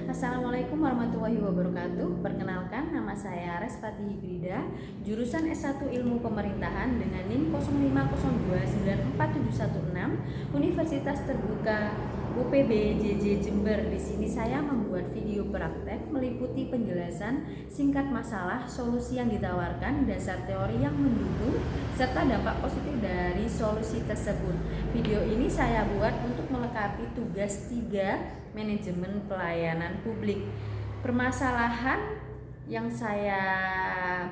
Assalamualaikum warahmatullahi wabarakatuh. Perkenalkan, nama saya Respati Hibrida, jurusan S1 Ilmu Pemerintahan dengan NIM 0502947116, Universitas Terbuka UPB JJ Jember. Di sini saya membuat video praktek meliputi penjelasan singkat masalah, solusi yang ditawarkan, dasar teori yang mendukung, serta dampak positif dari solusi tersebut. Video ini saya buat untuk melengkapi tugas 3 manajemen pelayanan publik. Permasalahan yang saya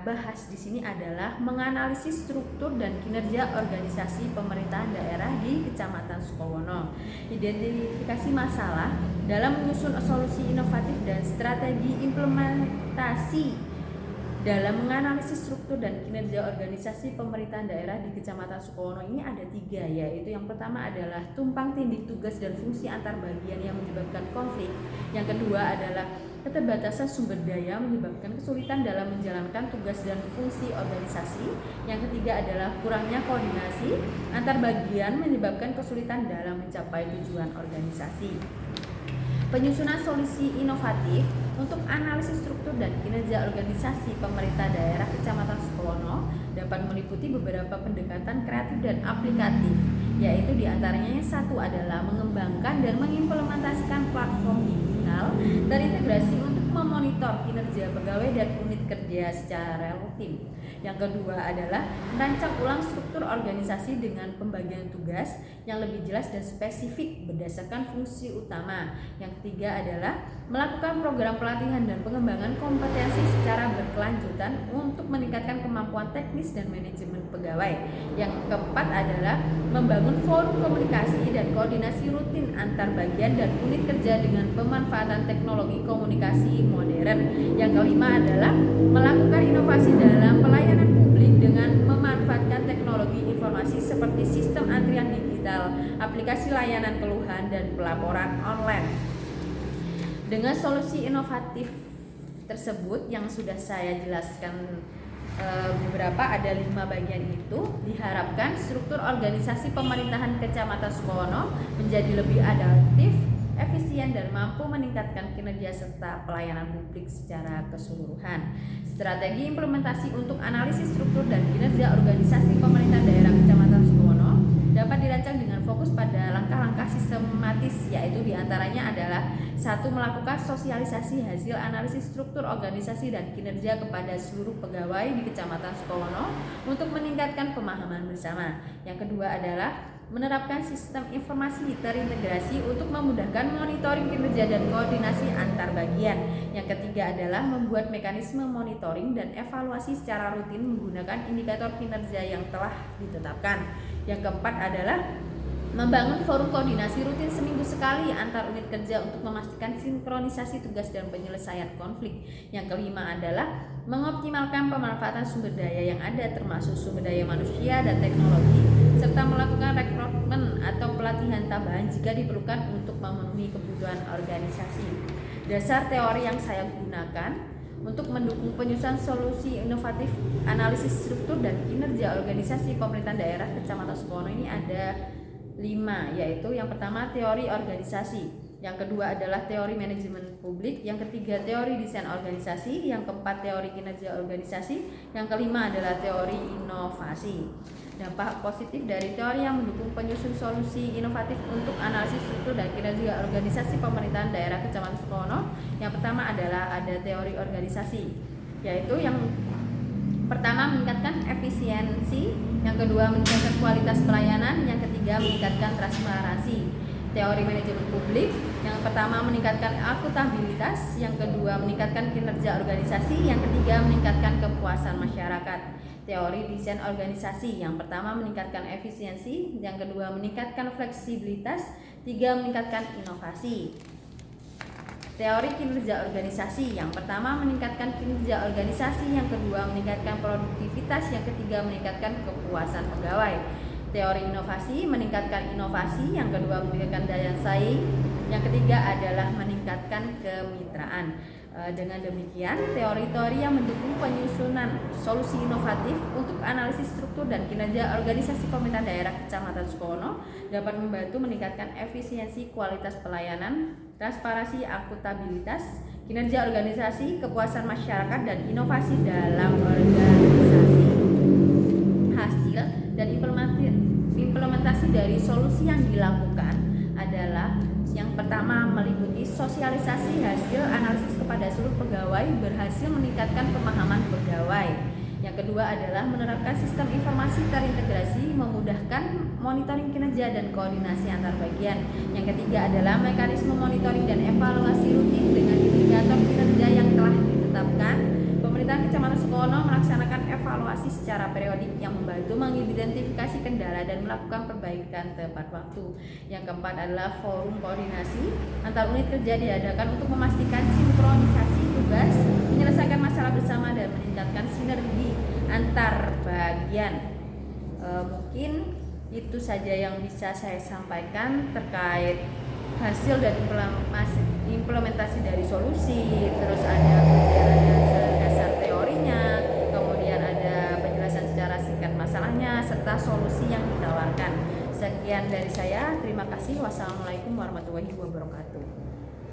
bahas di sini adalah menganalisis struktur dan kinerja organisasi pemerintahan daerah di Kecamatan Sukowono. Identifikasi masalah dalam menyusun solusi inovatif dan strategi implementasi dalam menganalisis struktur dan kinerja organisasi pemerintahan daerah di Kecamatan Sukowono ini ada 3, yaitu yang pertama adalah tumpang tindih tugas dan fungsi antar bagian yang menyebabkan konflik. Yang kedua adalah keterbatasan sumber daya menyebabkan kesulitan dalam menjalankan tugas dan fungsi organisasi. Yang ketiga adalah kurangnya koordinasi antar bagian menyebabkan kesulitan dalam mencapai tujuan organisasi. Penyusunan solusi inovatif untuk analisis struktur dan kinerja organisasi pemerintah daerah Kecamatan Sukowono dapat meliputi beberapa pendekatan kreatif dan aplikatif, yaitu diantaranya yang satu adalah mengembangkan dan mengimplementasikan platform digital terintegrasi untuk memonitor kinerja pegawai dan unit kerja secara rutin. Yang kedua adalah merancang ulang struktur organisasi dengan pembagian tugas yang lebih jelas dan spesifik berdasarkan fungsi utama. Yang ketiga adalah melakukan program pelatihan dan pengembangan kompetensi secara berkelanjutan untuk meningkatkan kemampuan teknis dan manajemen pegawai. Yang keempat adalah membangun forum komunikasi dan koordinasi rutin antar bagian dan unit kerja dengan pemanfaatan teknologi komunikasi modern. Yang kelima adalah melakukan inovasi dalam pelayanan publik dengan memanfaatkan teknologi informasi seperti sistem antrian digital, aplikasi layanan keluhan, dan pelaporan online. Dengan solusi inovatif tersebut yang sudah saya jelaskan beberapa, ada 5 bagian itu, diharapkan struktur organisasi pemerintahan Kecamatan Sukowono menjadi lebih adaptif, efisien, dan mampu meningkatkan kinerja serta pelayanan publik secara keseluruhan. Strategi implementasi untuk analisis struktur dan kinerja organisasi pemerintahan daerah Kecamatan Sukowono dapat dirancang dengan fokus pada langkah-langkah sistematis, yaitu diantaranya adalah 1. Melakukan sosialisasi hasil analisis struktur organisasi dan kinerja kepada seluruh pegawai di Kecamatan Sukowono untuk meningkatkan pemahaman bersama. Yang kedua adalah menerapkan sistem informasi terintegrasi untuk memudahkan monitoring kinerja dan koordinasi antar bagian. Yang ketiga adalah membuat mekanisme monitoring dan evaluasi secara rutin menggunakan indikator kinerja yang telah ditetapkan. Yang keempat adalah membangun forum koordinasi rutin seminggu sekali antar unit kerja untuk memastikan sinkronisasi tugas dan penyelesaian konflik. Yang kelima adalah mengoptimalkan pemanfaatan sumber daya yang ada, termasuk sumber daya manusia dan teknologi, serta melakukan rekrutmen atau pelatihan tambahan jika diperlukan untuk memenuhi kebutuhan organisasi. Dasar teori yang saya gunakan untuk mendukung penyusunan solusi inovatif analisis struktur dan kinerja organisasi pemerintahan daerah Kecamatan Sukowono ini ada 5, yaitu yang pertama teori organisasi, yang kedua adalah teori manajemen publik, yang ketiga teori desain organisasi, yang keempat teori kinerja organisasi, yang kelima adalah teori inovasi. Dampak positif dari teori yang mendukung penyusun solusi inovatif untuk analisis struktur dan kinerja organisasi pemerintahan daerah Kecamatan Sukowono. Yang pertama adalah ada teori organisasi, yaitu yang pertama meningkatkan efisiensi, yang kedua meningkatkan kualitas pelayanan, yang ketiga meningkatkan transparansi. Teori manajemen publik, yang pertama meningkatkan akuntabilitas, yang kedua meningkatkan kinerja organisasi, yang ketiga meningkatkan kepuasan masyarakat. Teori desain organisasi, yang pertama meningkatkan efisiensi, yang kedua meningkatkan fleksibilitas, tiga meningkatkan inovasi. Teori kinerja organisasi, yang pertama meningkatkan kinerja organisasi, yang kedua meningkatkan produktivitas, yang ketiga meningkatkan kepuasan pegawai. Teori inovasi meningkatkan inovasi, yang kedua meningkatkan daya saing, yang ketiga adalah meningkatkan kemitraan. Dengan demikian, teori-teori yang mendukung penyusunan solusi inovatif untuk analisis struktur dan kinerja organisasi pemerintah daerah Kecamatan Sukowono dapat membantu meningkatkan efisiensi kualitas pelayanan, transparansi, akuntabilitas, kinerja organisasi, kepuasan masyarakat, dan inovasi dalam organisasi. Hasil dan implementasi dari solusi yang dilakukan adalah yang pertama, meliputi sosialisasi hasil analisis kepada seluruh pegawai berhasil meningkatkan pemahaman pegawai. Yang kedua adalah menerapkan sistem informasi terintegrasi memudahkan monitoring kinerja dan koordinasi antar bagian. Yang ketiga adalah mekanisme monitoring dan evaluasi rutin dengan indikator kinerja yang telah ditetapkan. Pemerintahan Kecamatan Sukowono melaksanakan evaluasi secara periodik yang membantu mengidentifikasi kendala dan melakukan perbaikan tepat waktu. Yang keempat adalah forum koordinasi antar unit kerja diadakan untuk memastikan sinkronisasi tugas, menyelesaikan masalah bersama, dan meningkatkan sinergi antar bagian. Mungkin itu saja yang bisa saya sampaikan terkait hasil dan implementasi dari solusi. Terus ada dasar teorinya, kemudian ada penjelasan secara singkat masalahnya, serta solusi yang ditawarkan. Sekian dari saya, terima kasih. Wassalamualaikum warahmatullahi wabarakatuh.